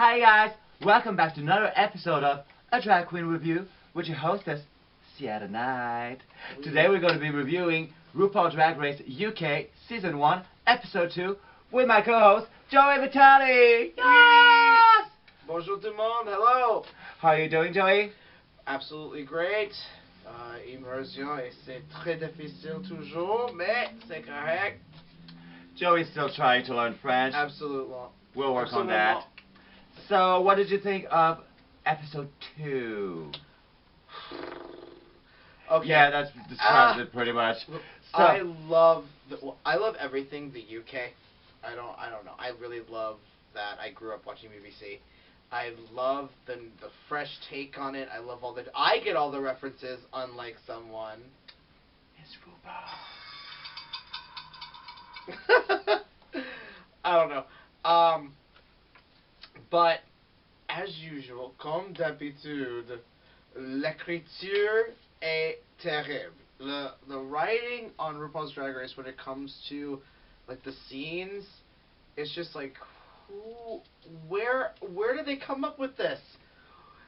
Hi guys, welcome back to another episode of A Drag Queen Review with your hostess, Ciatha Night. Today we're going to be reviewing RuPaul's Drag Race UK Season 1, Episode 2 with my co-host, Joey Vitale. Yes! Bonjour tout le monde, hello! How are you doing, Joey? Absolutely great. Immersion, et c'est très difficile toujours, mais c'est correct. Joey's still trying to learn French. Absolutely. We'll work on that. So, what did you think of Episode 2? Okay. Yeah, that describes it pretty much. So, I love everything the UK. I don't know. I really love that. I grew up watching BBC. I love the fresh take on it. I love I get all the references, unlike someone. It's RuPaul. I don't know. But as usual, comme d'habitude, l'écriture est terrible. The writing on RuPaul's Drag Race when it comes to like the scenes, it's just like where do they come up with this?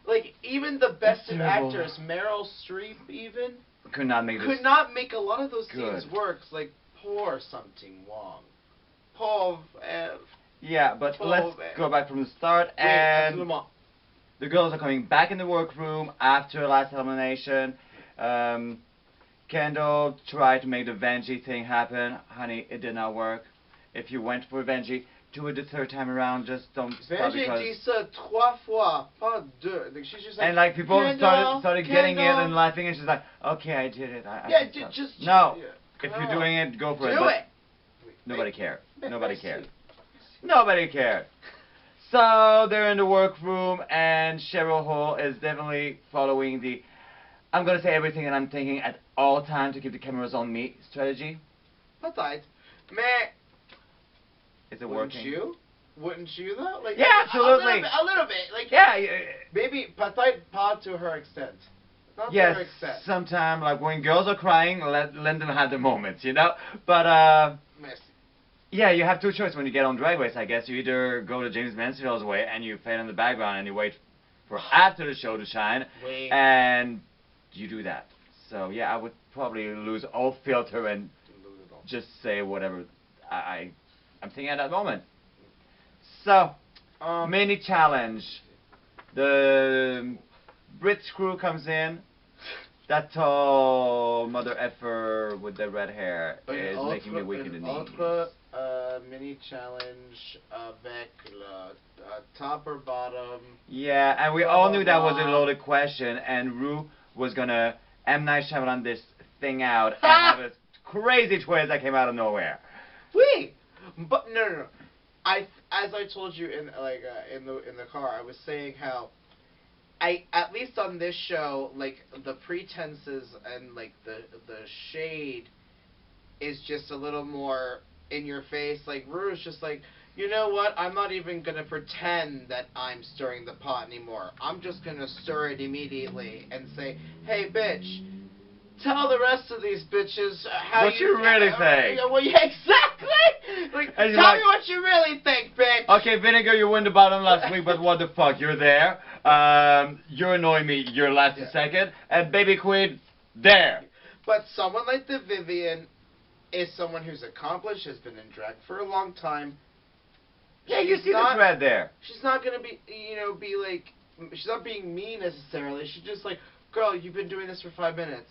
Like even the best of actors, Meryl Streep even could not make a lot of those scenes work. Like poor something Wong. Pauvre. Yeah, but let's go back from the start. And the girls are coming back in the workroom after last elimination. Kendall tried to make the Venji thing happen. Honey, it did not work. If you went for Venji, do it the third time around. Just don't stop Venji dit ça 3 fois, pas 2. Like, she's just like, and like people started getting it and laughing, and she's like, okay, I did it. No. If you're doing it, go for it. Do it. Nobody cared. Nobody cared. Nobody cared. So they're in the workroom, and Cheryl Hall is definitely following the I'm going to say everything that I'm thinking at all times to keep the cameras on me strategy. Peut-être. Mais is it working? Wouldn't you though? Like, yeah, absolutely. A little bit. Like, yeah. Maybe peut-être pas to her extent. Not yes, to her extent. Sometimes, like when girls are crying, let them have the moments, you know? But, yeah, you have two choices when you get on Drag Race, I guess. You either go to James Mansfield's way and you fade in the background and you wait for after the show to shine. And you do that. So, yeah, I would probably lose all filter and just say whatever I'm thinking at that moment. So, mini challenge. The Brits crew comes in. That tall mother effer with the red hair is making me weak in the knees. Mini challenge avec le top or bottom. Yeah, and we all knew that was a loaded question, and Ru was gonna M. Night Shyamalan this thing out and have a crazy twist that came out of nowhere. Wait, but no. As I told you in the car, I was saying how at least on this show, like the pretenses and like the shade is just a little more in your face. Like Ru's just like, you know what? I'm not even gonna pretend that I'm stirring the pot anymore. I'm just gonna stir it immediately and say, hey, bitch, tell the rest of these bitches how what you really think. Well, yeah, exactly. Like, tell me what you really think, bitch. Okay, Vinegar, you won the bottom last week, but what the fuck? You're there. You're annoying me. You're last and second. And Baby Queen, there. But someone like the Vivian is someone who's accomplished, has been in drag for a long time. Yeah, you see the thread there. She's not gonna be like, she's not being mean necessarily. She's just like, girl, you've been doing this for 5 minutes.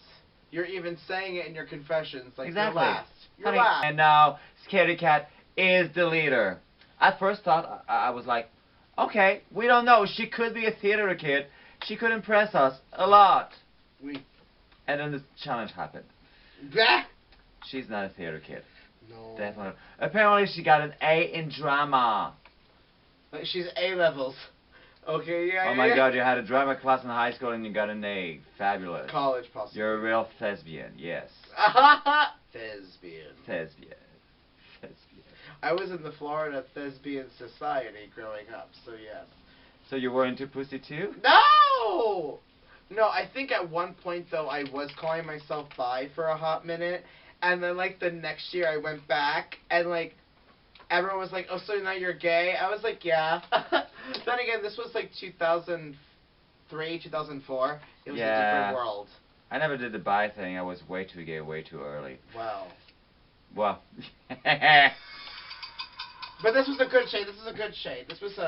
You're even saying it in your confessions. Like, exactly. You're last. And now, Scaredy Cat is the leader. At first thought, I was like, okay, we don't know. She could be a theater kid. She could impress us a lot. And then the challenge happened. She's not a theater kid. No. Definitely. Apparently, she got an A in drama. She's A levels. Okay, yeah. Oh my God, you had a drama class in high school and you got an A. Fabulous. College, possibly. You're a real thespian, yes. Thespian. I was in the Florida Thespian Society growing up, so yes. So you were into pussy too? No! No, I think at one point, though, I was calling myself bi for a hot minute, and then, like, the next year I went back, and, like, everyone was like, oh, so now you're gay? I was like, yeah. Then again, this was like 2003, 2004. It was a Yeah. different world. I never did the bi thing. I was way too gay, way too early. Wow. Well. But this was a good shade. This is a good shade. This was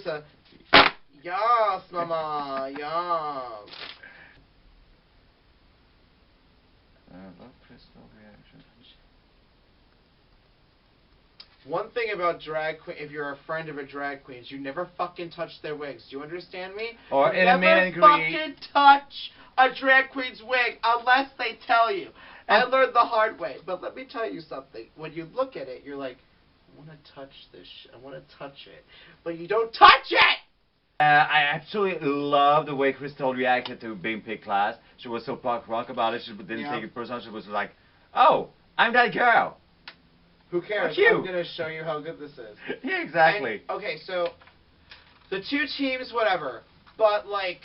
a. Yes, mama. Yes. Love crystal reaction. One thing about drag queen, if you're a friend of a drag queen, you never fucking touch their wigs. Do you understand me? Or you in a meet and never greet. fucking touch a drag queen's wig unless they tell you. I learned the hard way. But let me tell you something. When you look at it, you're like, I want to touch this. I want to touch it. But you don't touch it! I absolutely love the way Crystal reacted to being picked last. She was so punk rock about it. She didn't take it personal. She was like, "Oh, I'm that girl." Who cares? Fuck you. I'm gonna show you how good this is. Yeah, exactly. And, okay, so the two teams, whatever, but like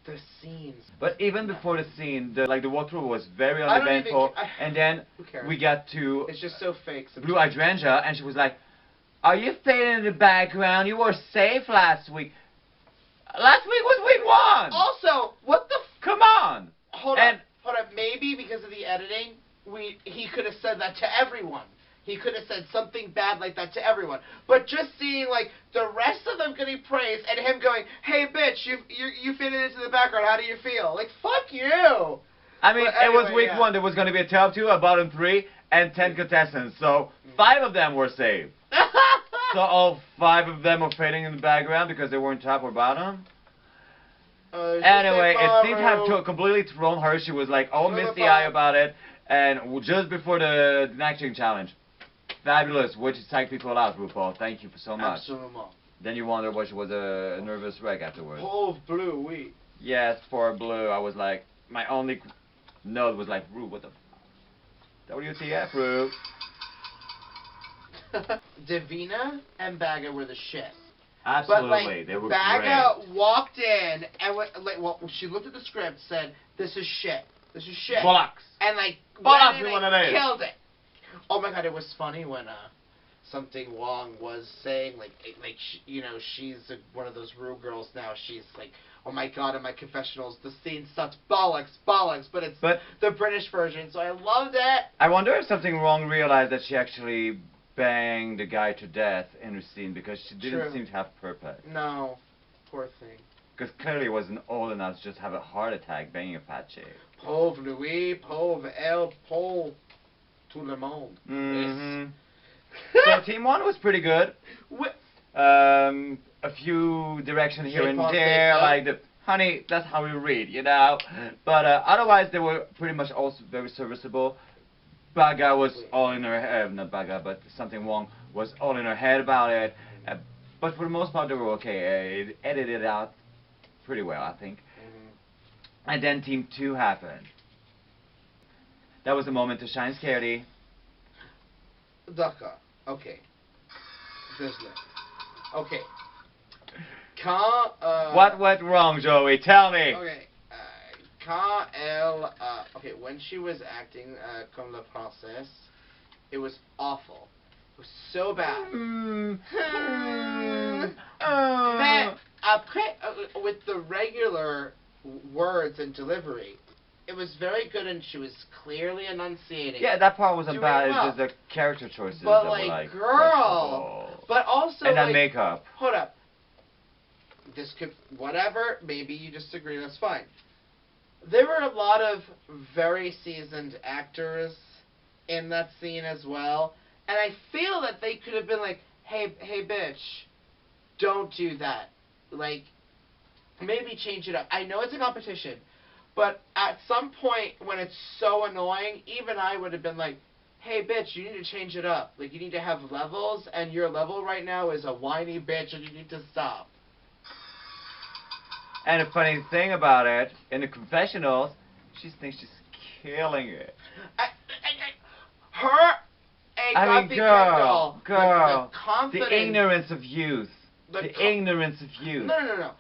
the scenes. But even before the scene, the walkthrough was very uneventful, and then we got to It's just so fake. Blue Hydrangea, and she was like, "Are you fading in the background? You were safe last week. Last week was week 1. Also, what the? Come on. Hold up. Maybe because of the editing, he could have said that to everyone. He could have said something bad like that to everyone. But just seeing like the rest of them getting praised and him going, "Hey bitch, you faded into the background. How do you feel?" Like fuck you. I mean, But it was anyway, week 1. There was going to be a top 2, a bottom 3, and 10 contestants. So 5 of them were saved. So all 5 of them were fading in the background because they weren't top or bottom. Anyway, it seemed to have completely thrown her. She was like all misty-eyed about it. And just before the acting challenge, fabulous. Way to psych people out, RuPaul. Thank you so much. Absolutely. Then you wonder why she was a nervous wreck afterwards. Oh, Blue, oui. Yes, poor Blue. I was like, my only note was like, Ru, what the WTF, Ru? Davina and Baga were the shit. Absolutely, but, like, they were Baga great. walked in and she looked at the script, said, "This is shit. This is shit." Bollocks. And like, Bollocks, killed it. Oh my god, it was funny when something Wong was saying she's one of those Ru girls now. She's like, "Oh my god, in my confessionals, the scene sucks. Bollocks, bollocks." But it's the British version, so I loved it. I wonder if something Wrong realized that she actually banged the guy to death in her scene because she didn't seem to have purpose. No, poor thing. Because clearly it wasn't old enough to just have a heart attack banging a fat chick. Pauvre Louis, pauvre elle, pauvre tout le monde. Mm-hmm. So Team 1 was pretty good. A few directions here and there, like the honey, that's how we read, you know. But otherwise, they were pretty much also very serviceable. Baga was all in her head, not Baga, but something Wrong was all in her head about it. But for the most part, they were okay. It edited out pretty well, I think. And then Team 2 happened. That was the moment to shine scaredy. D'accord. Okay. Désolé. Okay. Quand, what went wrong, Joey? Tell me. Okay. Quand elle, okay, when she was acting comme la princesse, it was awful. It was so bad. Mais après, with the regular words and delivery, it was very good, and she was clearly enunciating. Yeah, that part wasn't bad. It's just the character choices but that like, were like girl. But also, and that like, makeup. Hold up. This could whatever. Maybe you disagree. That's fine. There were a lot of very seasoned actors in that scene as well, and I feel that they could have been like, "Hey, bitch, don't do that. Like, maybe change it up. I know it's a competition." But at some point, when it's so annoying, even I would have been like, "Hey, bitch, you need to change it up. Like, you need to have levels, and your level right now is a whiny bitch, and you need to stop." And the funny thing about it, in the confessionals, she thinks she's killing it. Girl, the confidence, the ignorance of youth. The ignorance of youth. No.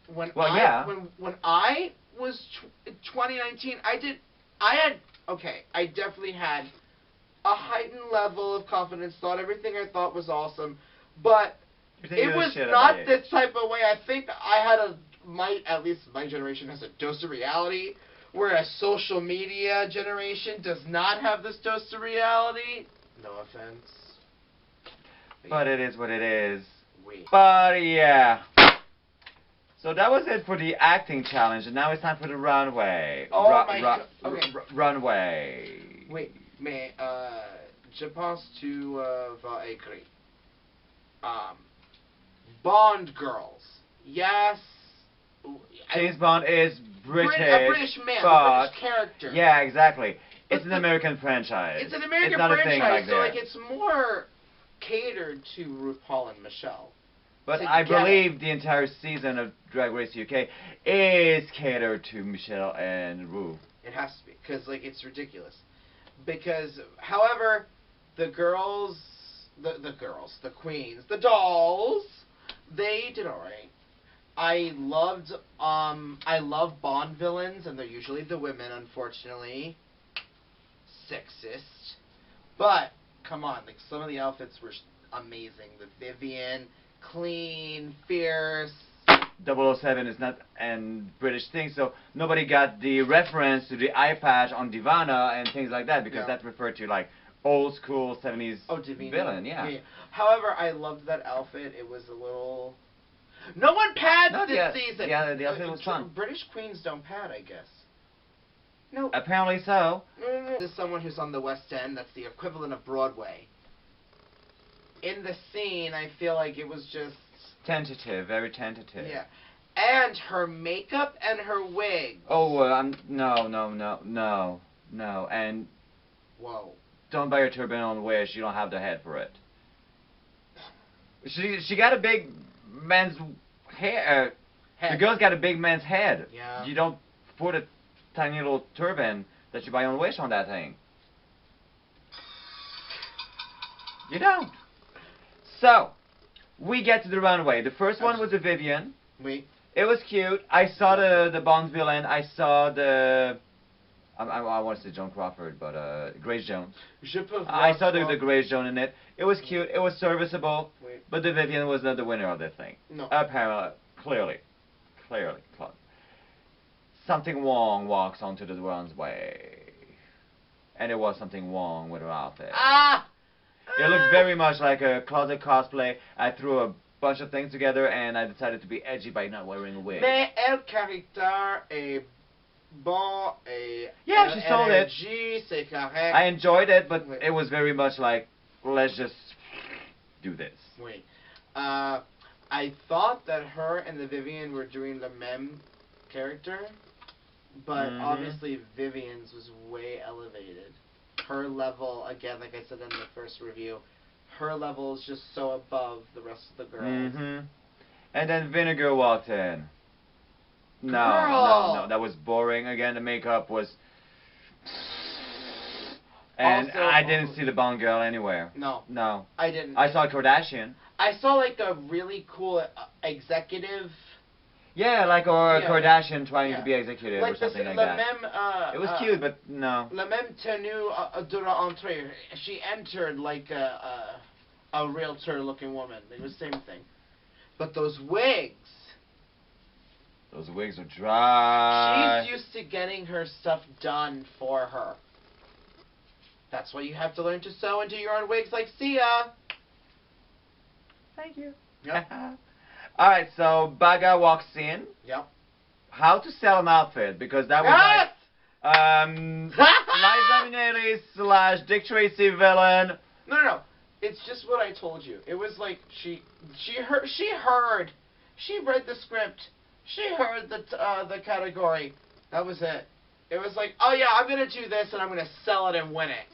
When I was 2019, I definitely had a heightened level of confidence, thought everything I thought was awesome, but It was not this type of way. I think I had at least my generation has a dose of reality, whereas social media generation does not have this dose of reality. No offense. But it is what it is. Oui. But yeah. So that was it for the acting challenge, and now it's time for the runway. Oh my god. Okay. Runway. Oui, mais je pense tu vas écrire. Bond girls. Yes. James Bond is British. A British man, but a British character. Yeah, exactly. It's an American franchise. It's an American franchise, so like it's more catered to RuPaul and Michelle. But I believe the entire season of Drag Race UK is catered to Michelle and Ru. It has to be, because like it's ridiculous. Because, however, the girls, the queens, the dolls, they did alright. I love Bond villains, and they're usually the women, unfortunately. Sexist. But, come on, like some of the outfits were amazing. The Vivian, clean, fierce. 007 is not a British thing, so nobody got the reference to the eye patch on Divana and things like that, because that referred to like old school 70s villain, yeah. However, I loved that outfit. It was a little... No one pads this season. Yeah, the outfit was fun. British queens don't pad, I guess. No. Apparently so. This is someone who's on the West End. That's the equivalent of Broadway. In the scene, I feel like it was just... Tentative, very tentative. Yeah. And her makeup and her wig. Oh, no. And... Whoa. Don't buy your turban on Wish. You don't have the head for it. She got a big man's hair. The girl's got a big man's head. Yeah. You don't put a tiny little turban that you buy on Wish on that thing. You don't. So, we get to the runway. The first one was a Vivian. Oui. It was cute. I saw the Bond villain. I saw the... I want to say Joan Crawford, but Grace Jones. I saw the Grace Jones in it. It was cute. It was serviceable. Oui. But the Vivian was not the winner of the thing. No. Apparently. Clearly. Something wrong walks onto the runway. And it was something wrong with her outfit. It looked very much like a closet cosplay. I threw a bunch of things together and I decided to be edgy by not wearing a wig. Mais el caractère est bon et yeah, she sold it. C'est correct. I enjoyed it, but it was very much like, let's just do this. Wait. I thought that her and the Vivian were doing the meme character, but obviously Vivian's was way elevated. Her level, again, like I said in the first review, her level is just so above the rest of the girls. And then Vinegar walked in. No, that was boring. Again, the makeup was... And also, I didn't see the Bond girl anywhere. No. I didn't. I saw Kardashian. I saw like a really cool executive... Yeah, like or Kardashian trying to be executive like or something like that. It was cute, but no. La même tenue durant entrée. She entered like a realtor-looking woman. It was the same thing. But those wigs. Those wigs are dry. She's used to getting her stuff done for her. That's why you have to learn to sew and do your own wigs like Sia. Thank you. Yep. Alright, so Baga walks in. Yep. How to sell an outfit, because that was like Liza Minnelli / Dick Tracy villain. No. It's just what I told you. It was like she read the script. She heard the category. That was it. It was like, oh yeah, I'm gonna do this and I'm gonna sell it and win it.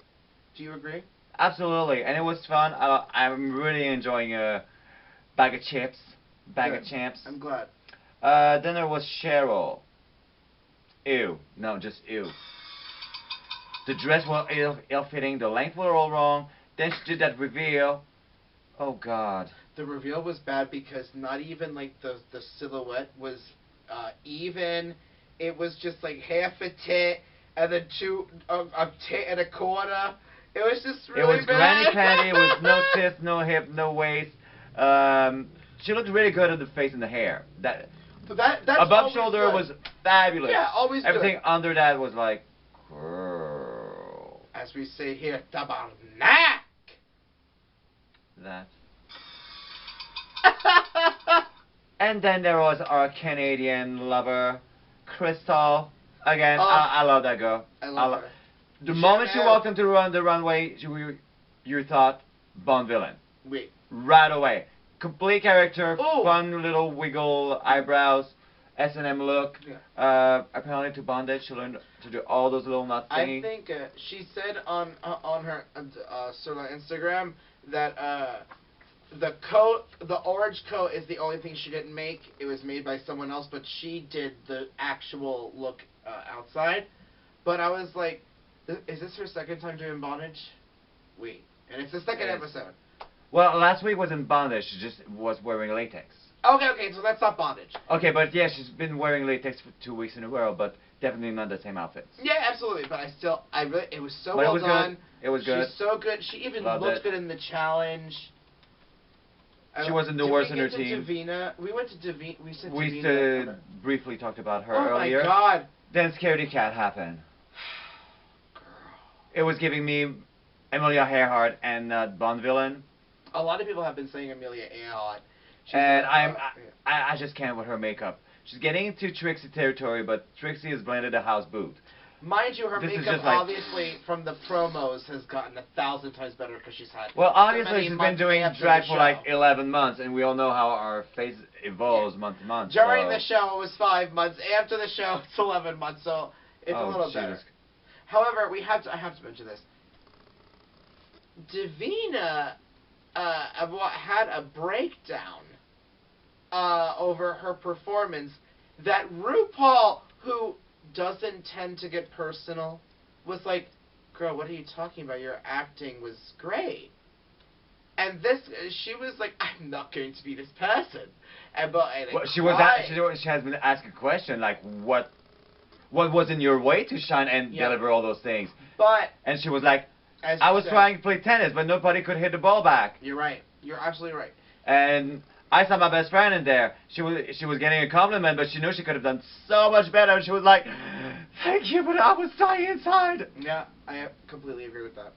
Do you agree? Absolutely, and it was fun. I'm really enjoying a bag of chips. Bag of champs. I'm glad. Then there was Cheryl. Ew. No, just ew. The dress was ill-fitting. The length were all wrong. Then she did that reveal. Oh, God. The reveal was bad because not even, like, the silhouette was even. It was just, like, half a tit and then a tit and a quarter. It was just really bad. It was granny panty. It was no tits, no hip, no waist. she looked really good at the face and the hair. That's above shoulder good. was fabulous. Yeah, always Everything good. under that was like, girl. As we say here, tabarnak. That. And then there was our Canadian lover, Crystal. Again, I love that girl. I love her. The moment she walked onto the runway, you thought Bond villain. Wait. Right away. Complete character, Ooh. fun little wiggle eyebrows, S&M look. Yeah. Apparently to bondage, she learned to do all those little nut thingy. I think she said on her sort of Instagram that the orange coat is the only thing she didn't make. It was made by someone else, but she did the actual look outside. But I was like, is this her second time doing bondage? Wait, and it's the second episode. Well, last week was in bondage. She just was wearing latex. Okay, so that's not bondage. Okay, but yeah, she's been wearing latex for 2 weeks in a row, but definitely not the same outfits. Yeah, absolutely. But it was so but well it was done. Good. It was good. She's so good. She even looked good in the challenge. She wasn't the worst in her team. We went to Davina. We briefly talked about her earlier. Oh my god. Then Scaredy Cat happened. Girl. It was giving me Amelia Earhart and Bond villain. A lot of people have been saying Amelia Earhart. And I just can't with her makeup. She's getting into Trixie territory, but Trixie has blended a house boot. Mind you, her makeup obviously from the promos has gotten 1,000 times better because she's had. Well, obviously she's been doing drag for like 11 months, and we all know how our face evolves month to month. During the show, it was 5 months. After the show, it's 11 months. So it's a little better. However, I have to mention this. Davina had a breakdown over her performance that RuPaul, who doesn't tend to get personal, was like, girl, what are you talking about? Your acting was great. And she was like, I'm not going to be this person. She has been asked a question like, what was in your way to shine and deliver all those things? And she was like, I was trying to play tennis, but nobody could hit the ball back. You're right. You're absolutely right. And I saw my best friend in there. She was getting a compliment, but she knew she could have done so much better. And she was like, thank you, but I was dying inside. Yeah, I completely agree with that.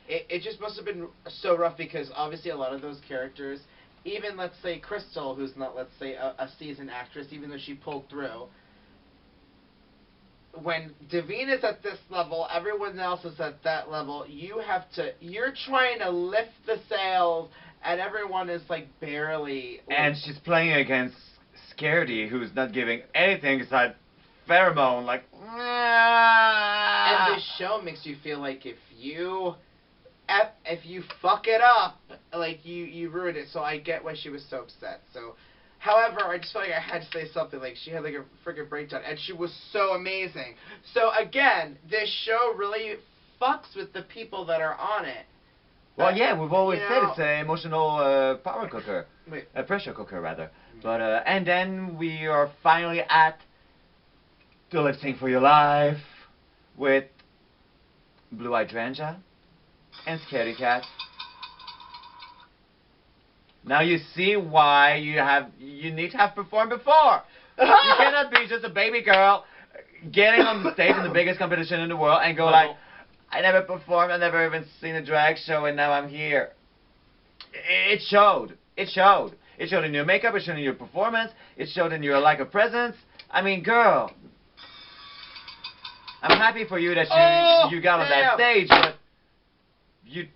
It just must have been so rough because obviously a lot of those characters, even let's say Crystal, who's not, let's say, a seasoned actress, even though she pulled through, when Davina's at this level, everyone else is at that level, you're trying to lift the sails, and everyone is like barely. And she's playing against Scaredy, who's not giving anything aside pheromone, like. And this show makes you feel like if you fuck it up, like you ruined it. So I get why she was so upset. So. However, I just felt like I had to say something. Like, she had like a freaking breakdown, and she was so amazing. So again, this show really fucks with the people that are on it. Well, yeah, we've always said it's an emotional power cooker, a pressure cooker rather. But and then we are finally at the lip sync for your life with Blue Hydrangea and Scaredy Cat. Now you see why you need to have performed before. You cannot be just a baby girl getting on the stage in the biggest competition in the world and go like, I never performed, I never even seen a drag show, and now I'm here. It showed. It showed. It showed in your makeup, it showed in your performance, it showed in your lack of presence. I mean, girl, I'm happy for you that you got on that stage, but you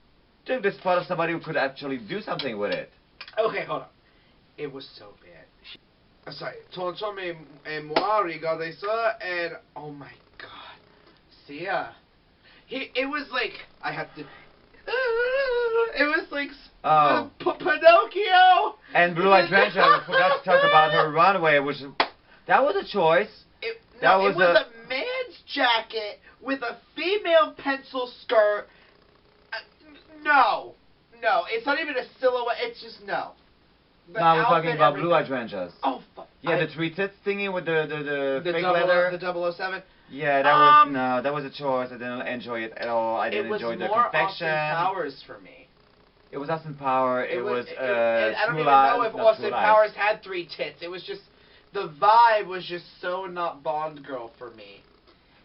took the spot of somebody who could actually do something with it. Okay, hold on. It was so bad. Sorry. Moi, regardez ça, and oh my god. Sia. It was like, I have to. It was like Pinocchio! And Blue Hydrangea, I forgot to talk about her runway, that was a choice. It was a man's jacket with a female pencil skirt. No, it's not even a silhouette. It's just no. No, I was talking about Blue Hydrangeas. Oh, fuck. Yeah, the three tits thingy with the fake leather. The 007. Yeah, that was a choice. I didn't enjoy it at all. I didn't enjoy the confection. It was more Austin Powers for me. It was Austin Power. It was I don't even know if Austin Powers had 3 tits. It was just the vibe was just so not Bond girl for me.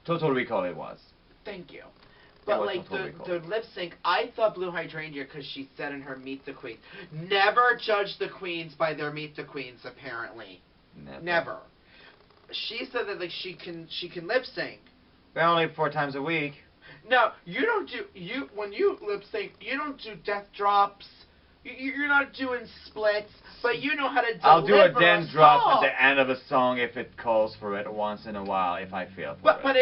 Total Recall it was. Thank you. But like the lip sync, I thought Blue Hydrangea because she said in her Meet the Queens, never judge the queens by their Meet the Queens. Apparently, never. She said that like she can lip sync. But only 4 times a week. No, you don't do when you lip sync. You don't do death drops. You're not doing splits, but you know how to deliver. I'll do a dance drop at the end of a song if it calls for it once in a while, if I feel for it. But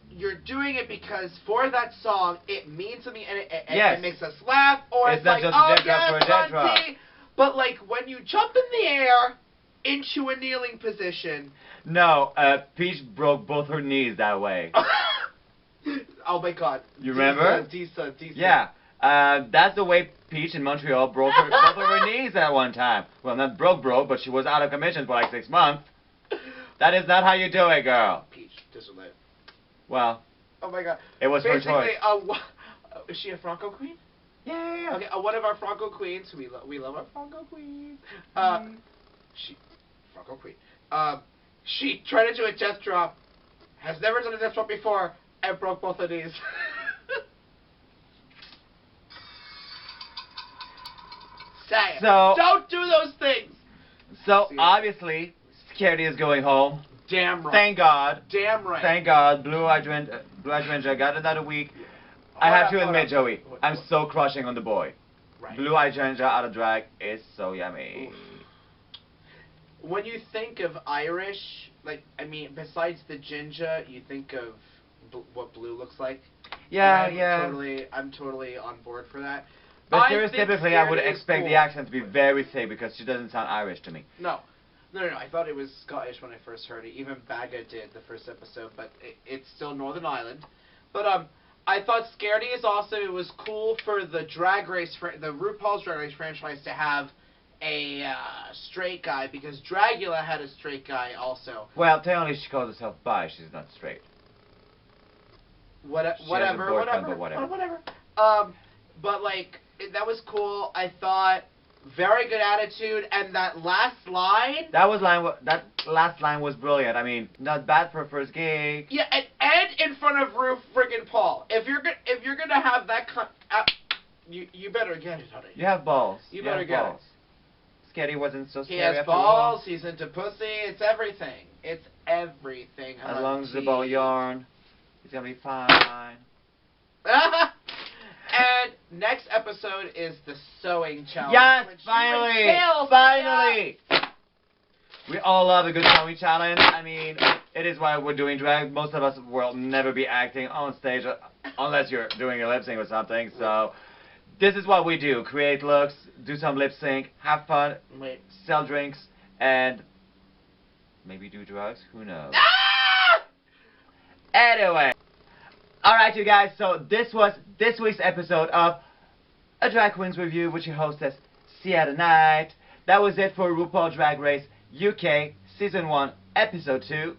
you're doing it because for that song it means something and it makes us laugh, or it's like, oh yes, but like when you jump in the air into a kneeling position. No, Peach broke both her knees that way. Oh my God! You remember? Decent. Yeah. That's the way Peach in Montreal broke both of her knees at one time. Well, not broke, but she was out of commission for like 6 months. That is not how you do it, girl. Peach, discipline. Well. Oh my God. It was her choice. Is she a Franco queen? Yeah. Okay, one of our Franco queens. We love our Franco queens. She Franco queen. She tried to do a death drop. Has never done a death drop before and broke both her knees. So don't do those things. So obviously, Scaredy is going home. Damn right. Thank God. Damn right. Thank God. Blue Hydrangea got another week. I have to admit, Joey, I'm so crushing on the boy. Right. Blue Hydrangea out of drag is so yummy. Oof. When you think of Irish, like I mean, besides the ginger, you think of what Blue looks like. Yeah, I'm totally on board for that. But stereotypically, I would expect the accent to be very thick because she doesn't sound Irish to me. No. I thought it was Scottish when I first heard it. Even Baga did the first episode, but it's still Northern Ireland. But I thought Scaredy is awesome. It was cool for the Drag Race, the RuPaul's Drag Race franchise to have a straight guy because Dragula had a straight guy also. Well, technically she calls herself bi. She's not straight. Whatever. But like. That was cool. I thought very good attitude, and that last line. That last line was brilliant. I mean, not bad for a first gig. Yeah, and in front of Ru friggin' Paul. If you're gonna have that, you better get it, honey. You have balls. You better get it. Scaredy wasn't so scary. He has balls. He's into pussy. It's everything. It's everything. As long as the ball yarn, he's gonna be fine. And next episode is the sewing challenge. Yes, finally! We all love a good sewing challenge. I mean, it is why we're doing drag. Most of us will never be acting on stage unless you're doing a lip sync or something. So this is what we do. Create looks, do some lip sync, have fun, sell drinks, and maybe do drugs. Who knows? Anyway. Alright, you guys, so this was this week's episode of A Drag Queen's Review with your hostess, Ciatha Night. That was it for RuPaul Drag Race UK Season 1, Episode 2.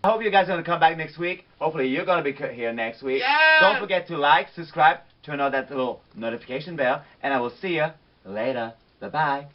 I hope you guys are going to come back next week. Hopefully you're going to be here next week. Yes! Don't forget to like, subscribe, turn on that little notification bell, and I will see you later. Bye-bye.